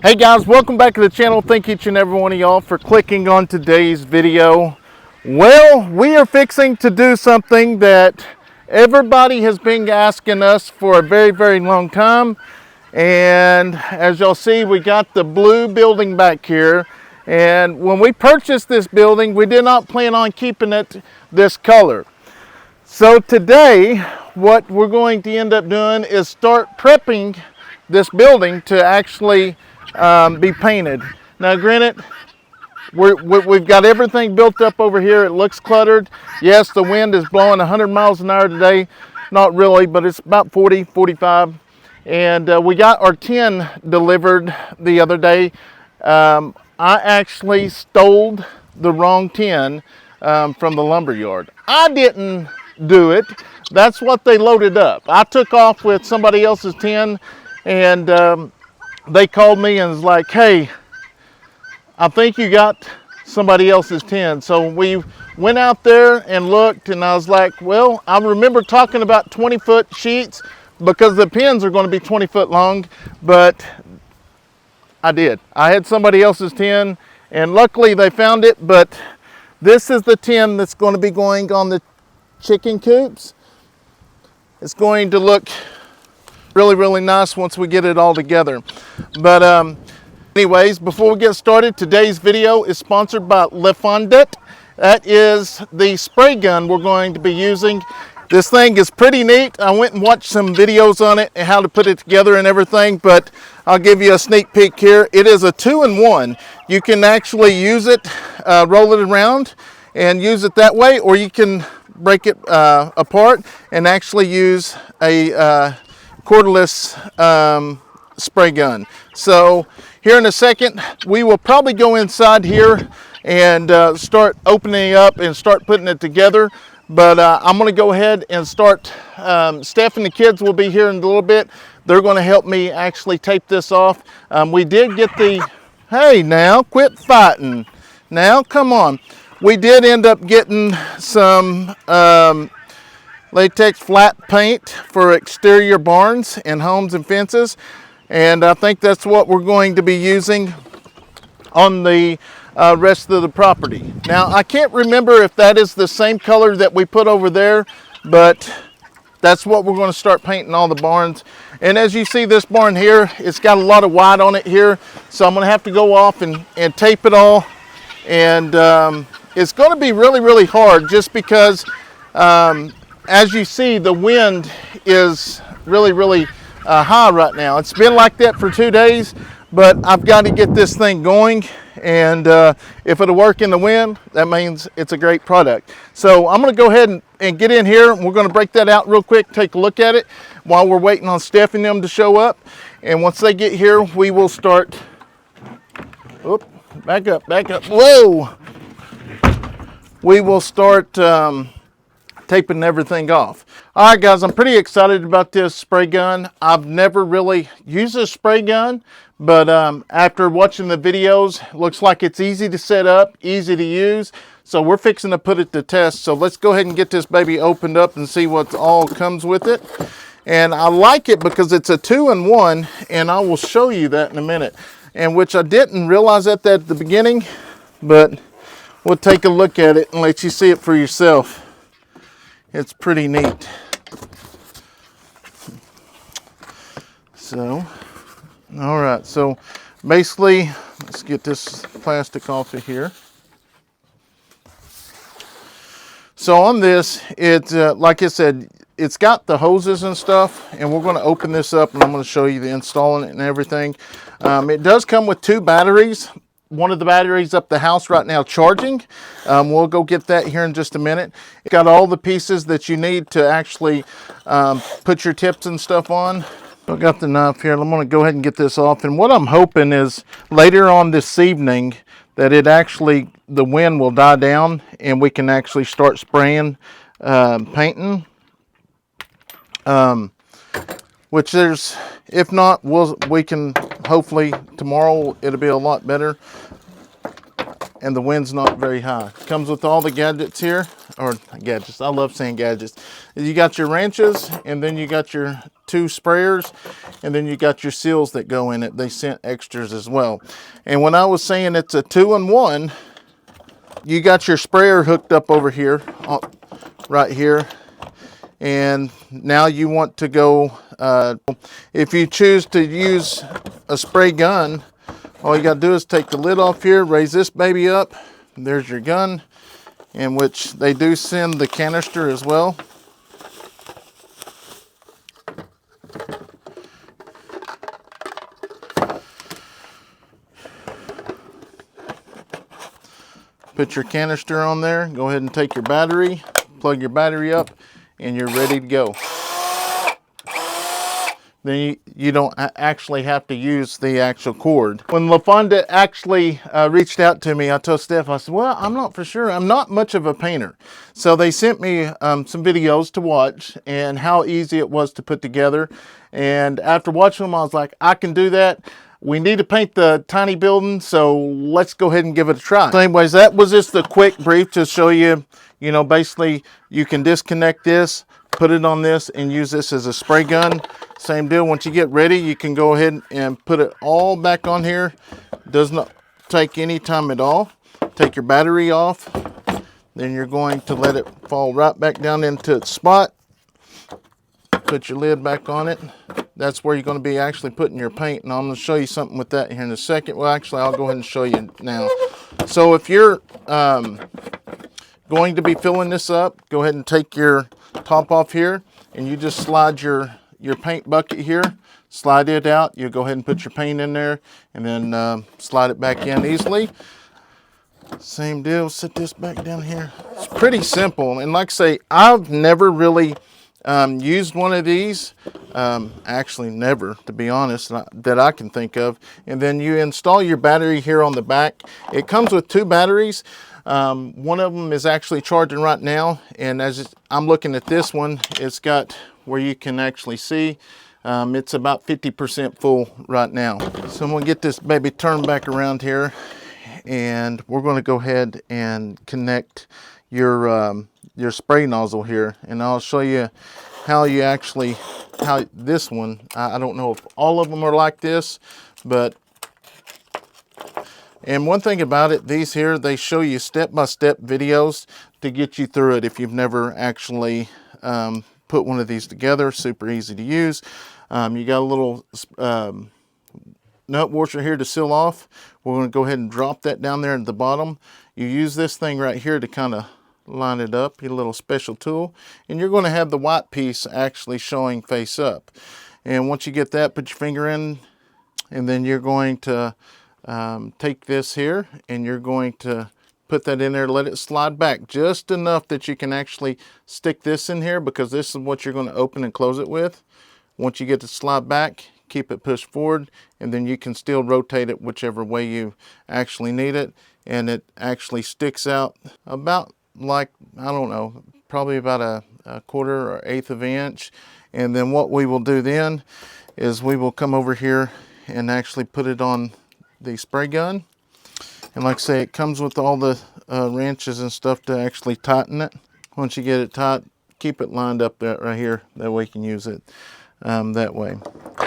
Hey guys, welcome back to the channel. Thank each and every one of y'all for clicking on today's video. Well, we are fixing to do something that everybody has been asking us for a very long time. And as y'all see, we got the blue building back here. And when we purchased this building, we did not plan on keeping it this color. So today, what we're going to end up doing is start prepping this building to actually be painted. Now granted, we've got everything built up over here. It looks cluttered. Yes, the wind is blowing 100 miles an hour today. Not really, but it's about 40, 45. And we got our tin delivered the other day. I actually stole the wrong tin from the lumber yard. I didn't do it. That's what they loaded up. I took off with somebody else's tin, and they called me and was like, hey, I think you got somebody else's tin. So we went out there and looked, and I was like, well, I remember talking about 20-foot sheets because the pins are going to be 20 foot long, but I did. I had somebody else's tin, and luckily they found it, but this is the tin that's going to be going on the chicken coops. It's going to look really nice once we get it all together. But anyways, before we get started, today's video is sponsored by Lefondat. That is the spray gun we're going to be using. This thing is pretty neat. I went and watched some videos on it and how to put it together and everything, but I'll give you a sneak peek here. It is a 2-in-1. You can actually use it, roll it around and use it that way, or you can break it apart and actually use a cordless spray gun. So here in a second, we will probably go inside here and start opening it up and start putting it together. But I'm going to go ahead and start. Steph and the kids will be here in a little bit. They're going to help me actually tape this off. We did get the, hey now, quit fighting. Now, come on. We did end up getting some latex flat paint for exterior barns and homes and fences, and I think that's what we're going to be using on the rest of the property. Now I can't remember if that is the same color that we put over there, but that's what we're going to start painting all the barns. And as you see, this barn here, it's got a lot of white on it here, so I'm going to have to go off and tape it all. And it's going to be really hard, just because as you see, the wind is really high right now. It's been like that for 2 days, but I've got to get this thing going. And if it'll work in the wind, that means it's a great product. So I'm going to go ahead and get in here. We're going to break that out real quick, take a look at it while we're waiting on Steph and them to show up. And once they get here, we will start. Oop, back up. Whoa! We will start taping everything off. All right, guys, I'm pretty excited about this spray gun. I've never really used a spray gun, but after watching the videos, looks like it's easy to set up, easy to use. So we're fixing to put it to test. So let's go ahead and get this baby opened up and see what all comes with it. And I like it because it's a 2-in-1, and I will show you that in a minute. And which I didn't realize that at the beginning, but we'll take a look at it and let you see it for yourself. It's pretty neat. So, all right, so basically, let's get this plastic off of here. So on this, it's like I said, it's got the hoses and stuff, and we're going to open this up and I'm going to show you the installing it and everything. It does come with 2 batteries. One of the batteries up the house right now charging. We'll go get that here in just a minute. It's got all the pieces that you need to actually put your tips and stuff on. I've got the knife here. I'm going to go ahead and get this off. And what I'm hoping is later on this evening that the wind will die down and we can actually start spraying painting. Which there's, if not, we can hopefully tomorrow it'll be a lot better. and the wind's not very high. Comes with all the gadgets here, or gadgets, I love saying gadgets. You got your wrenches, and then you got your 2 sprayers, and then you got your seals that go in it. They sent extras as well. And when I was saying it's a 2-in-1, you got your sprayer hooked up over here, right here. And now you want to go, if you choose to use a spray gun, all you got to do is take the lid off here, raise this baby up. There's your gun, in which they do send the canister as well. Put your canister on there, go ahead and take your battery, plug your battery up, and you're ready to go. Then you don't actually have to use the actual cord. When Lefondat actually reached out to me, I told Steph, I said, well, I'm not for sure. I'm not much of a painter. So they sent me some videos to watch and how easy it was to put together. And after watching them, I was like, I can do that. We need to paint the tiny building, so let's go ahead and give it a try. So anyways, that was just a quick brief to show you, you know, basically you can disconnect this, put it on this, and use this as a spray gun. Same deal, once you get ready, you can go ahead and put it all back on here. Does not take any time at all. Take your battery off, then you're going to let it fall right back down into its spot. Put your lid back on it. That's where you're going to be actually putting your paint, and I'm going to show you something with that here in a second. Well, actually, I'll go ahead and show you now. So if you're going to be filling this up, go ahead and take your top off here, and you just slide your paint bucket here, slide it out. You go ahead and put your paint in there, and then slide it back in easily. Same deal, set this back down here. It's pretty simple, and like I say, I've never really used one of these, actually never, to be honest, that I can think of. And then you install your battery here on the back. It comes with 2 batteries. One of them is actually charging right now, and as I'm looking at this one, it's got where you can actually see it's about 50% full right now. So I'm going to get this baby turned back around here, and we're going to go ahead and connect your spray nozzle here, and I'll show you how you actually, how this one, I don't know if all of them are like this, but, and one thing about it, these here, they show you step-by-step videos to get you through it if you've never actually put one of these together. Super easy to use. You got a little nut washer here to seal off. We're going to go ahead and drop that down there at the bottom. You use this thing right here to kind of line it up, your little special tool, and you're going to have the white piece actually showing face up. And once you get that, put your finger in, and then you're going to take this here, and you're going to put that in there, let it slide back just enough that you can actually stick this in here, because this is what you're going to open and close it with. Once you get to slide back, keep it pushed forward, and then you can still rotate it whichever way you actually need it, and it actually sticks out about, like, I don't know, probably about a 1/4 or 1/8 of an inch. And then what we will do then is we will come over here and actually put it on the spray gun. And like I say, it comes with all the wrenches and stuff to actually tighten it. Once you get it tight, keep it lined up right here, that way you can use it that way.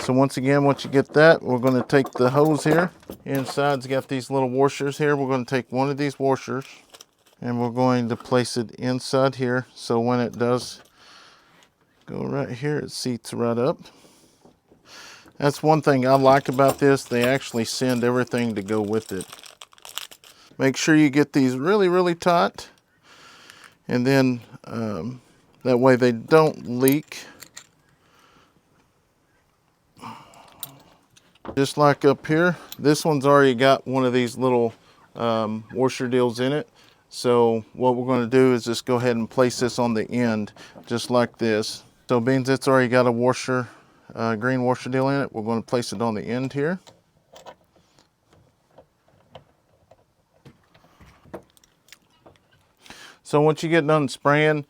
So once again, once you get that, we're going to take the hose here. Inside's got these little washers here. We're going to take one of these washers, and we're going to place it inside here, so when it does go right here, it seats right up. That's one thing I like about this. They actually send everything to go with it. Make sure you get these really, really tight, and then that way they don't leak. Just like up here, this one's already got one of these little washer deals in it. So what we're going to do is just go ahead and place this on the end, just like this. So being it's already got a washer, green washer deal in it, we're going to place it on the end here. So once you get done spraying,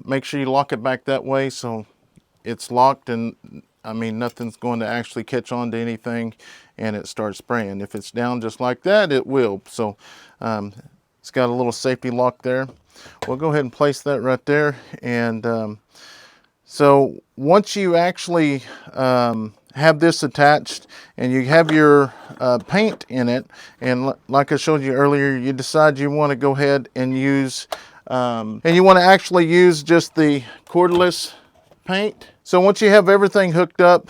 make sure you lock it back that way so it's locked. And I mean, nothing's going to actually catch on to anything and it starts spraying. If it's down just like that, it will. So it's got a little safety lock there. We'll go ahead and place that right there. And so once you actually have this attached and you have your paint in it, and like I showed you earlier, you decide you want to go ahead and use, and you want to actually use just the cordless paint. So once you have everything hooked up,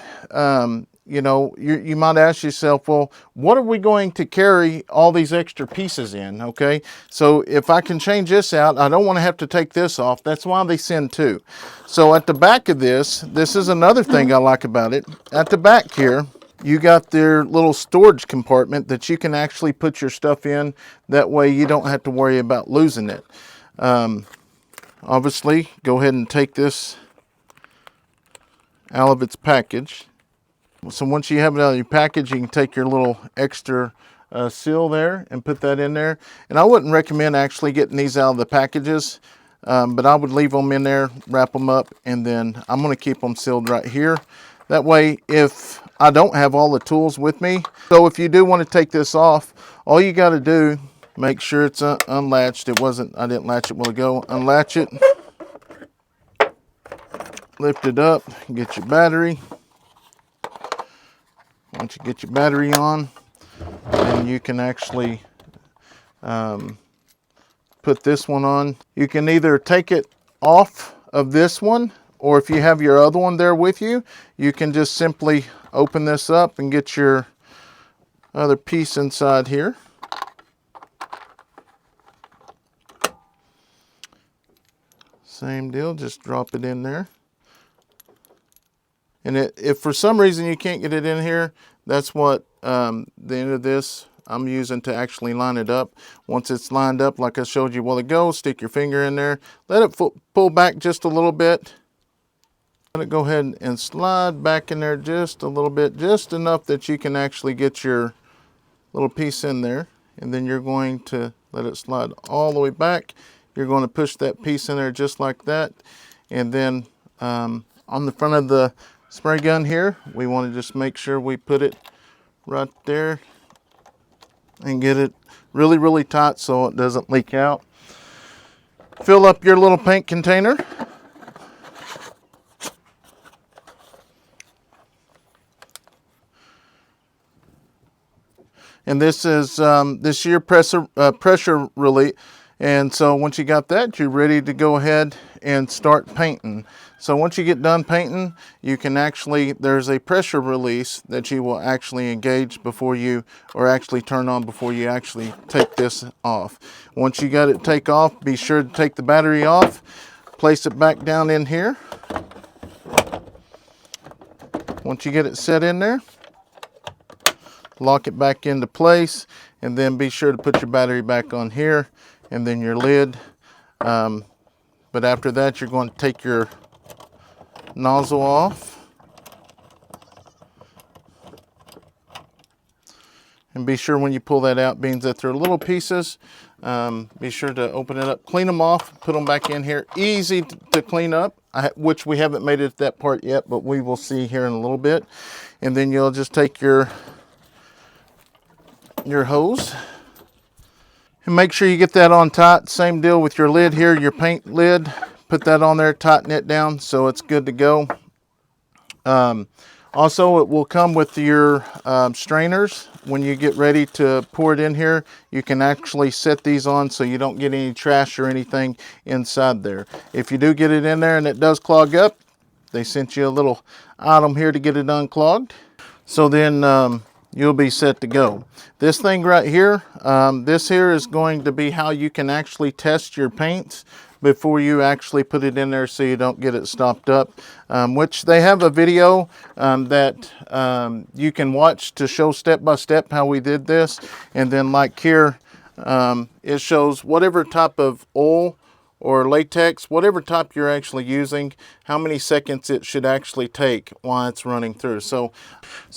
you know, you might ask yourself, well, what are we going to carry all these extra pieces in? Okay, so if I can change this out, I don't want to have to take this off. That's why they send two. So at the back of this is another thing I like about it. At the back here, you got their little storage compartment that you can actually put your stuff in. That way you don't have to worry about losing it. Obviously, go ahead and take this out of its package. So once you have it out of your package, you can take your little extra seal there and put that in there. And I wouldn't recommend actually getting these out of the packages, but I would leave them in there, wrap them up, and then I'm going to keep them sealed right here. That way, if I don't have all the tools with me, so if you do want to take this off, all you got to do, make sure it's unlatched. I didn't latch it a while ago. Unlatch it, lift it up, get your battery. Once you get your battery on, then you can actually put this one on. You can either take it off of this one, or if you have your other one there with you, you can just simply open this up and get your other piece inside here. Same deal, just drop it in there. And if for some reason you can't get it in here, that's what the end of this I'm using to actually line it up. Once it's lined up, like I showed you a while ago, stick your finger in there, let it pull back just a little bit. Let it go ahead and slide back in there just a little bit, just enough that you can actually get your little piece in there. And then you're going to let it slide all the way back. You're going to push that piece in there just like that. And then on the front of the spray gun here, we want to just make sure we put it right there and get it really, really tight so it doesn't leak out. Fill up your little paint container. And this is this year pressure relief. And so once you got that, you're ready to go ahead and start painting. So once you get done painting, you can actually, there's a pressure release that you will actually engage before you, or actually turn on before you actually take this off. Once you got it take off, be sure to take the battery off, place it back down in here. Once you get it set in there, lock it back into place, and then be sure to put your battery back on here, and then your lid. But after that, you're going to take your nozzle off. And be sure when you pull that out, being that they're little pieces, be sure to open it up, clean them off, put them back in here. Easy to clean up, which we haven't made it that part yet, but we will see here in a little bit. And then you'll just take your hose and make sure you get that on tight. Same deal with your lid here, your paint lid. Put that on there, tighten it down so it's good to go. Also, it will come with your strainers. When you get ready to pour it in here, you can actually set these on so you don't get any trash or anything inside there. If you do get it in there and it does clog up, they sent you a little item here to get it unclogged. So then you'll be set to go. This thing right here, this here is going to be how you can actually test your paints before you actually put it in there so you don't get it stopped up, which they have a video that you can watch to show step by step how we did this. And then like here, it shows whatever type of oil or latex, whatever type you're actually using, how many seconds it should actually take while it's running through. So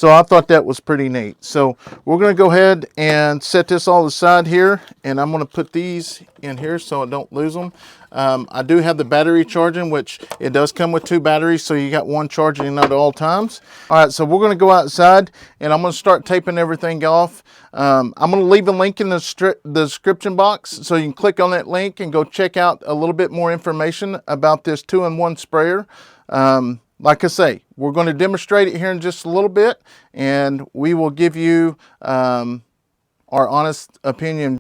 I thought that was pretty neat. So we're going to go ahead and set this all aside here, and I'm going to put these in here so I don't lose them. I do have the battery charging, which it does come with 2 batteries, so you got one charging at all times. All right, so we're going to go outside and I'm going to start taping everything off. I'm going to leave a link in the description box so you can click on that link and go check out a little bit more information about this 2-in-1 sprayer. Like I say, we're going to demonstrate it here in just a little bit, and we will give you our honest opinion,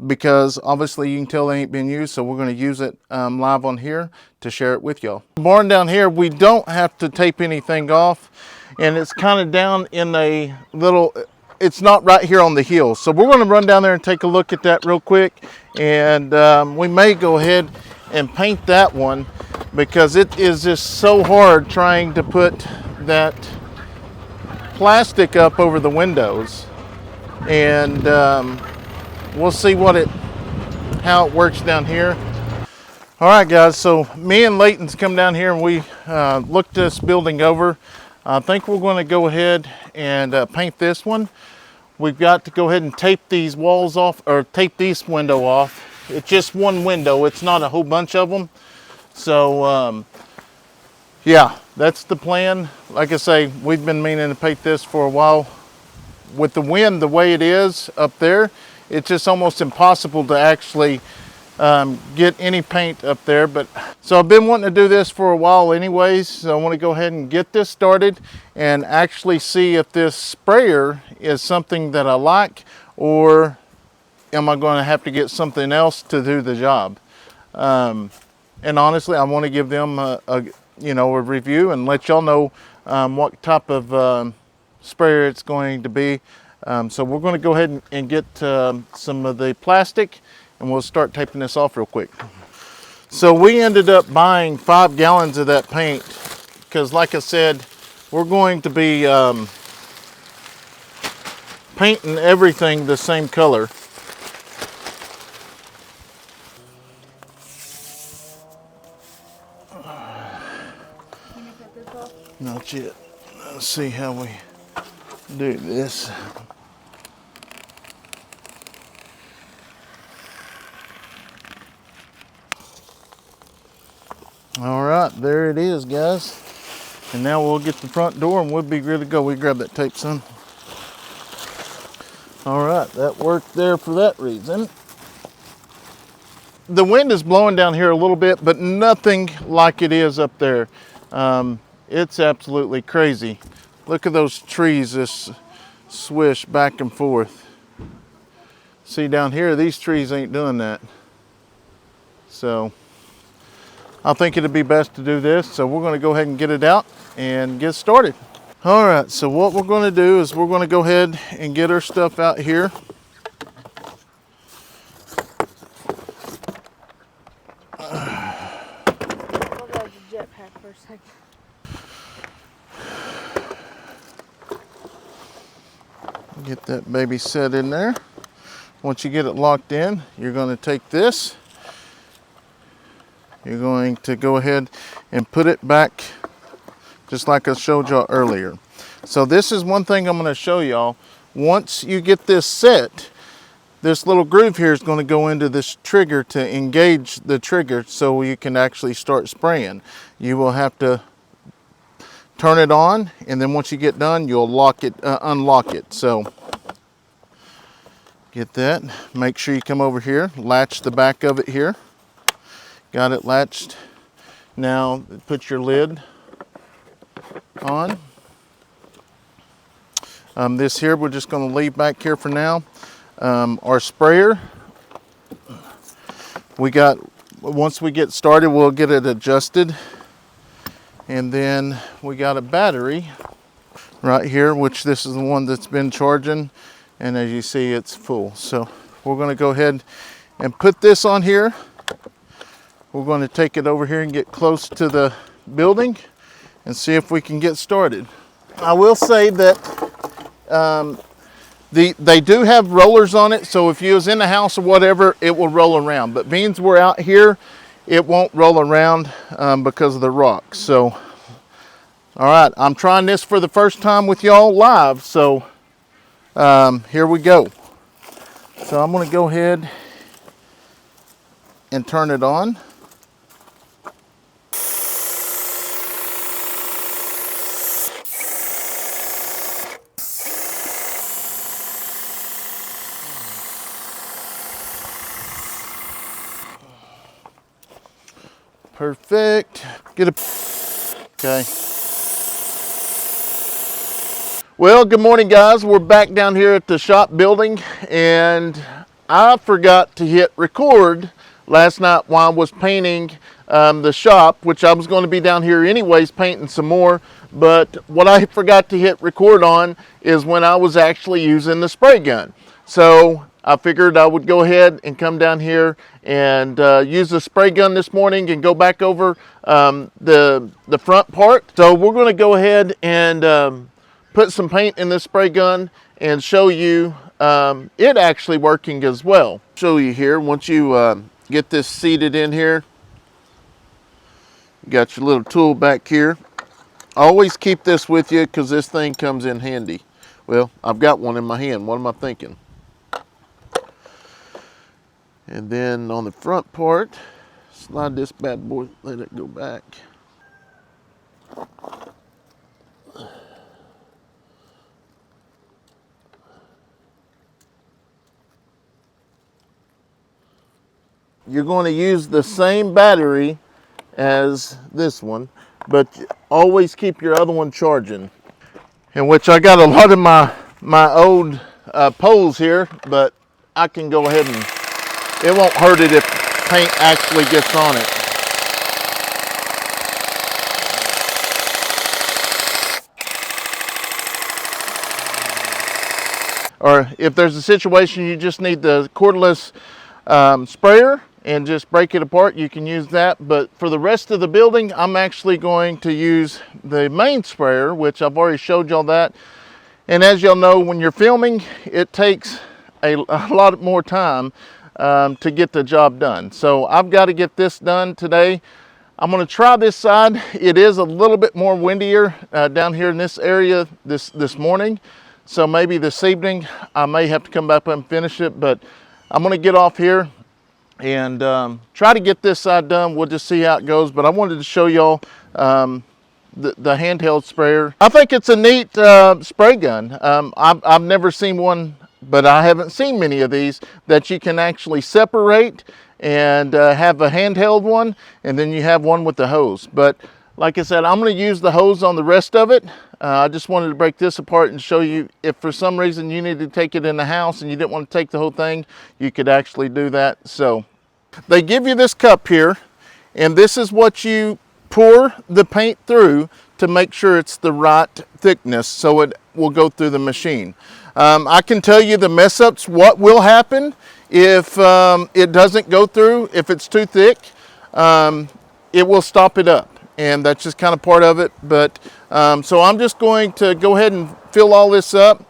because obviously you can tell they ain't been used, so we're going to use it live on here to share it with y'all. The barn down here, we don't have to tape anything off, and it's kind of down in a little, it's not right here on the hill. So we're going to run down there and take a look at that real quick, and we may go ahead and paint that one, because it is just so hard trying to put that plastic up over the windows. And we'll see how it works down here. All right, guys, so me and Leighton's come down here and we looked this building over. I think we're going to go ahead and paint this one. We've got to go ahead and tape these walls off, or tape this window off. It's just one window, it's not a whole bunch of them. So yeah, that's the plan. Like I say, we've been meaning to paint this for a while. With the wind the way it is up there, it's just almost impossible to actually get any paint up there. But so I've been wanting to do this for a while anyways, so I want to go ahead and get this started and actually see if this sprayer is something that I like, or am I going to have to get something else to do the job. And honestly, I want to give them a review and let y'all know what type of sprayer it's going to be. So we're going to go ahead and get some of the plastic, and we'll start taping this off real quick. So we ended up buying 5 gallons of that paint, because like I said, we're going to be painting everything the same color. Not yet. Let's see how we do this. All right, there it is, guys. And now we'll get the front door and we'll be ready to go. We grab that tape, son. All right, that worked there for that reason. The wind is blowing down here a little bit, but nothing like it is up there. It's absolutely crazy. Look at those trees just swish back and forth. See down here, these trees ain't doing that. So I think it'd be best to do this. So we're gonna go ahead and get it out and get started. All right, so what we're gonna do is we're gonna go ahead and get our stuff out here. Get that baby set in there. Once you get it locked in, you're going to take this. You're going to go ahead and put it back just like I showed y'all earlier. So this is one thing I'm going to show y'all. Once you get this set, this little groove here is going to go into this trigger to engage the trigger so you can actually start spraying. You will have to turn it on, and then once you get done, you'll lock it, unlock it. So get that. Make sure you come over here, latch the back of it here. Got it latched. Now put your lid on. This here we're just going to leave back here for now. Our sprayer, once we get started, we'll get it adjusted. And then we got a battery right here, which this is the one that's been charging, and as you see, it's full. So we're going to go ahead and put this on here. We're going to take it over here and get close to the building and see if we can get started. I will say that they do have rollers on it, so if you was in the house or whatever, it will roll around. But being we're out here, it won't roll around because of the rocks. So, all right, I'm trying this for the first time with y'all live. So here we go. So I'm going to go ahead and turn it on. Perfect. Get a, okay. Well, good morning guys. We're back down here at the shop building, and I forgot to hit record last night while I was painting the shop, which I was going to be down here anyways painting some more. But what I forgot to hit record on is when I was actually using the spray gun. So I figured I would go ahead and come down here and use the spray gun this morning and go back over the front part. So we're going to go ahead and put some paint in this spray gun and show you it actually working as well. Show you here, once you get this seated in here, you got your little tool back here. Always keep this with you because this thing comes in handy. Well, I've got one in my hand. What am I thinking? And then on the front part, slide this bad boy, let it go back. You're going to use the same battery as this one, but always keep your other one charging. In which I got a lot of my old poles here, but I can go ahead and it won't hurt it if paint actually gets on it. Or if there's a situation you just need the cordless sprayer and just break it apart, you can use that. But for the rest of the building, I'm actually going to use the main sprayer, which I've already showed y'all that. And as y'all know, when you're filming, it takes a lot more time to get the job done. So I've got to get this done today. I'm going to try this side. It is a little bit more windier down here in this area this morning. So maybe this evening I may have to come back and finish it, but I'm going to get off here and try to get this side done. We'll just see how it goes. But I wanted to show y'all the handheld sprayer. I think it's a neat spray gun. I've never seen one, but I haven't seen many of these that you can actually separate and have a handheld one, and then you have one with the hose. But like I said, I'm going to use the hose on the rest of it. I just wanted to break this apart and show you if for some reason you need to take it in the house and you didn't want to take the whole thing, you could actually do that. So they give you this cup here, and this is what you pour the paint through to make sure it's the right thickness so it will go through the machine. I can tell you the mess ups, what will happen if it doesn't go through. If it's too thick, it will stop it up. And that's just kind of part of it. But so I'm just going to go ahead and fill all this up,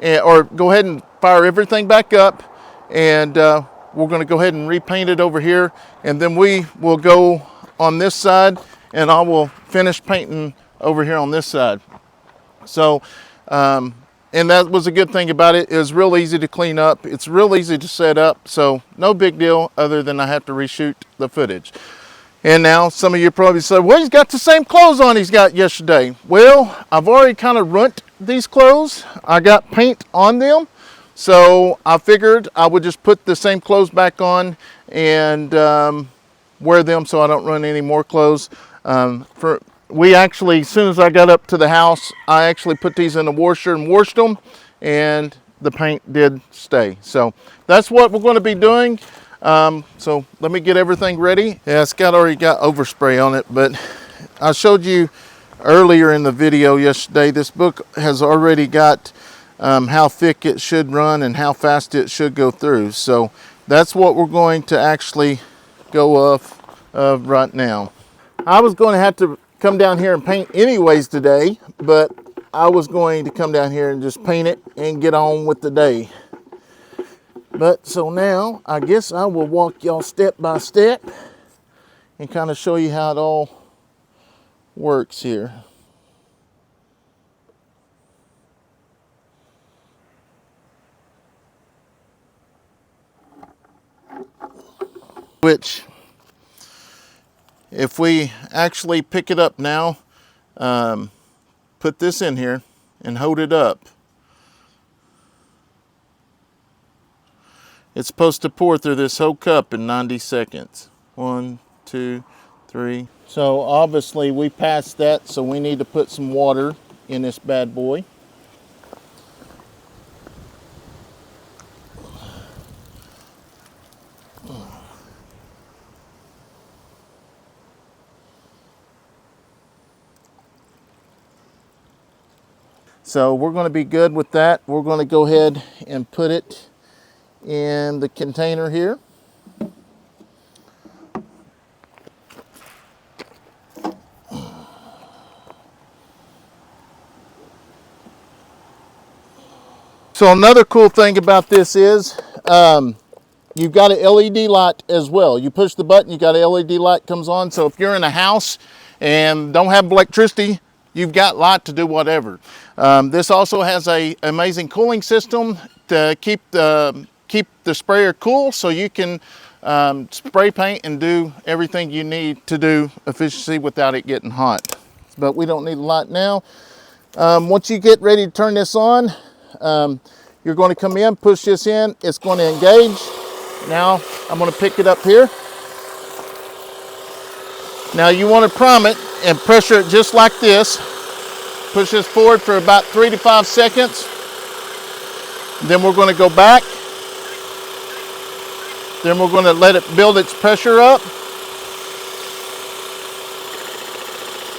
or go ahead and fire everything back up, and we're going to go ahead and repaint it over here, and then we will go on this side and I will finish painting over here on this side. So and that was a good thing about it. It was real easy to clean up. It's real easy to set up, so no big deal other than I have to reshoot the footage. And now some of you probably say, well, he's got the same clothes on he's got yesterday. Well, I've already kind of ruined these clothes. I got paint on them. So I figured I would just put the same clothes back on and wear them so I don't run any more clothes. We actually, as soon as I got up to the house, I actually put these in the washer and washed them, and the paint did stay. So that's what we're going to be doing. So let me get everything ready. Yeah, it's already got overspray on it, but I showed you earlier in the video yesterday, this book has already got how thick it should run and how fast it should go through. So that's what we're going to actually go off of right now. I was going to have to come down here and paint anyways today, but I was going to come down here and just paint it and get on with the day. But so now I guess I will walk y'all step by step and kind of show you how it all works here. Which, if we actually pick it up now, put this in here and hold it up, it's supposed to pour through this whole cup in 90 seconds. 1, 2, 3. So obviously we passed that, so we need to put some water in this bad boy. So we're going to be good with that. We're going to go ahead and put it in the container here. So another cool thing about this is you've got an LED light as well. You push the button, you got an LED light comes on. So if you're in a house and don't have electricity, you've got light to do whatever. This also has a amazing cooling system to keep the sprayer cool, so you can spray paint and do everything you need to do efficiency without it getting hot. But we don't need a light now. Once you get ready to turn this on, you're going to come in, push this in, it's going to engage. Now I'm going to pick it up here. Now you want to prime it and pressure it just like this. Push this forward for about 3 to 5 seconds. Then we're going to go back. Then we're going to let it build its pressure up.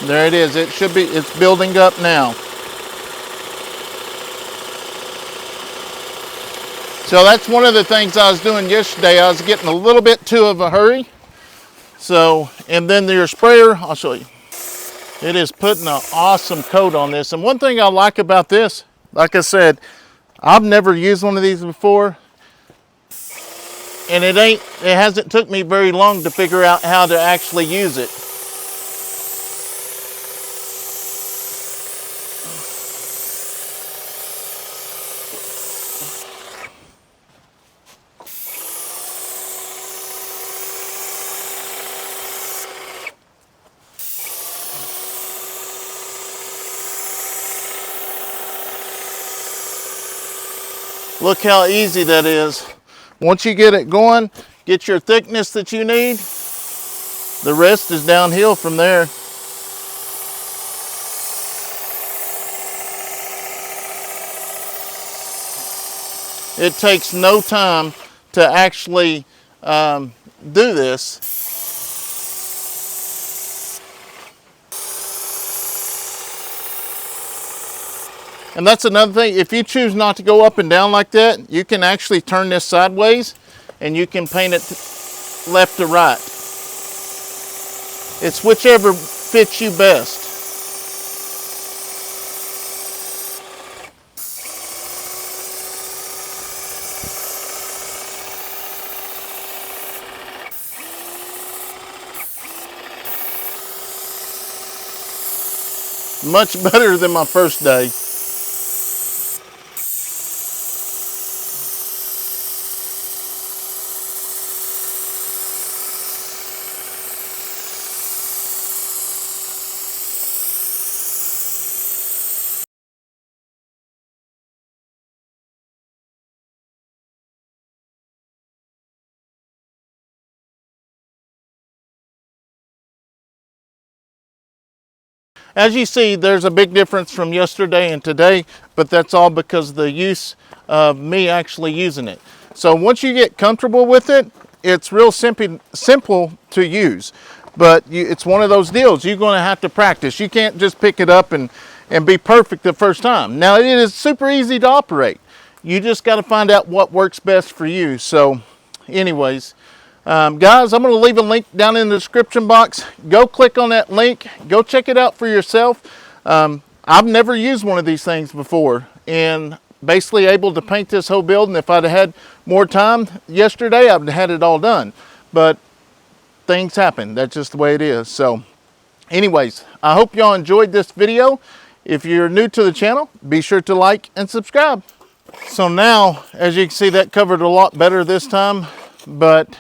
There it is. It's building up now. So that's one of the things I was doing yesterday. I was getting a little bit too of a hurry. So, and then your sprayer, I'll show you. It is putting an awesome coat on this. And one thing I like about this, like I said, I've never used one of these before. And it hasn't took me very long to figure out how to actually use it. Look how easy that is. Once you get it going, get your thickness that you need. The rest is downhill from there. It takes no time to actually do this. And that's another thing, if you choose not to go up and down like that, you can actually turn this sideways and you can paint it left to right. It's whichever fits you best. Much better than my first day. As you see, there's a big difference from yesterday and today, but that's all because of the use of me actually using it. So once you get comfortable with it, it's real simple to use. But it's one of those deals, you're going to have to practice. You can't just pick it up and be perfect the first time. Now it is super easy to operate. You just got to find out what works best for you. So anyways, guys, I'm going to leave a link down in the description box. Go click on that link. Go check it out for yourself. I've never used one of these things before, and basically able to paint this whole building. If I'd had more time yesterday, I'd have had it all done. But things happen. That's just the way it is. So anyways, I hope y'all enjoyed this video. If you're new to the channel, be sure to like and subscribe. So now, as you can see, that covered a lot better this time, but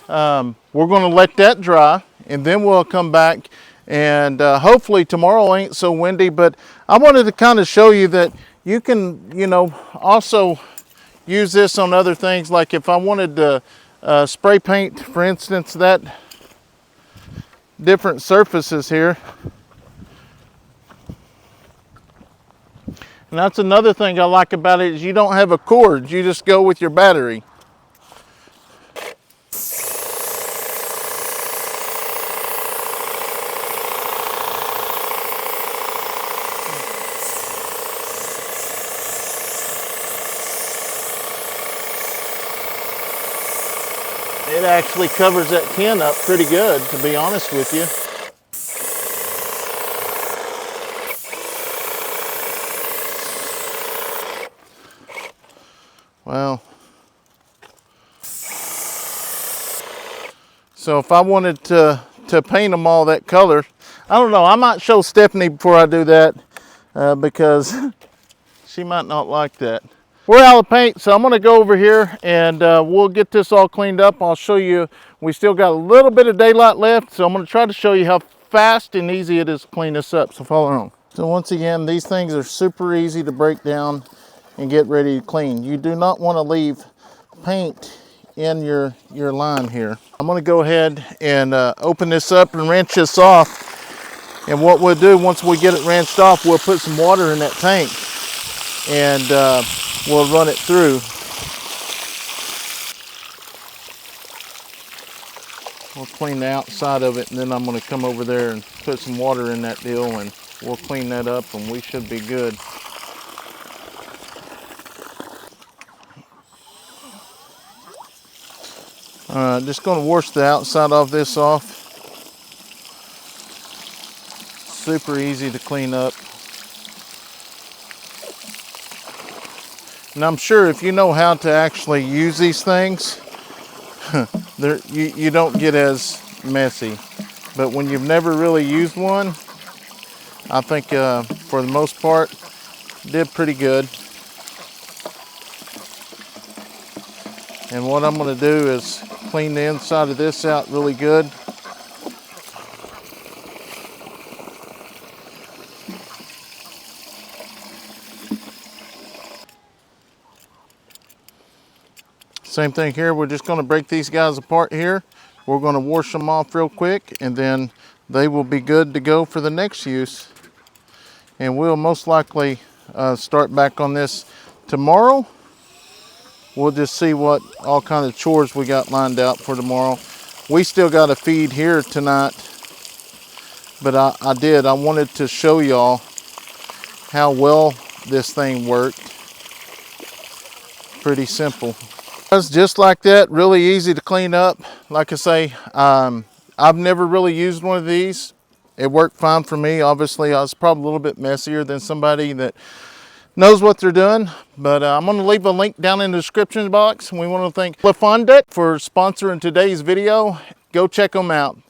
we're going to let that dry, and then we'll come back, and hopefully tomorrow ain't so windy. But I wanted to kind of show you that you can, you know, also use this on other things. Like if I wanted to spray paint, for instance, that different surfaces here. And that's another thing I like about it is you don't have a cord, you just go with your battery. It actually covers that tin up pretty good, to be honest with you. Well, so if I wanted to paint them all that color, I don't know, I might show Stephanie before I do that because she might not like that. We're out of paint, so I'm going to go over here and we'll get this all cleaned up. I'll show you, we still got a little bit of daylight left, so I'm going to try to show you how fast and easy it is to clean this up, so follow along. So once again, these things are super easy to break down and get ready to clean. You do not want to leave paint in your line here. I'm going to go ahead and open this up and wrench this off. And what we'll do once we get it wrenched off, we'll put some water in that tank and we'll run it through. We'll clean the outside of it, and then I'm going to come over there and put some water in that deal, and we'll clean that up, and we should be good. Just going to wash the outside of this off. Super easy to clean up. And I'm sure if you know how to actually use these things, you don't get as messy. But when you've never really used one, I think for the most part, did pretty good. And what I'm going to do is clean the inside of this out really good. Same thing here, we're just going to break these guys apart here. We're going to wash them off real quick, and then they will be good to go for the next use. And we'll most likely start back on this tomorrow. We'll just see what all kind of chores we got lined out for tomorrow. We still got a feed here tonight, but I wanted to show y'all how well this thing worked. Pretty simple. Just like that, really easy to clean up. Like I say, I've never really used one of these. It worked fine for me. Obviously, I was probably a little bit messier than somebody that knows what they're doing. But I'm going to leave a link down in the description box. And we want to thank Lefondat for sponsoring today's video. Go check them out.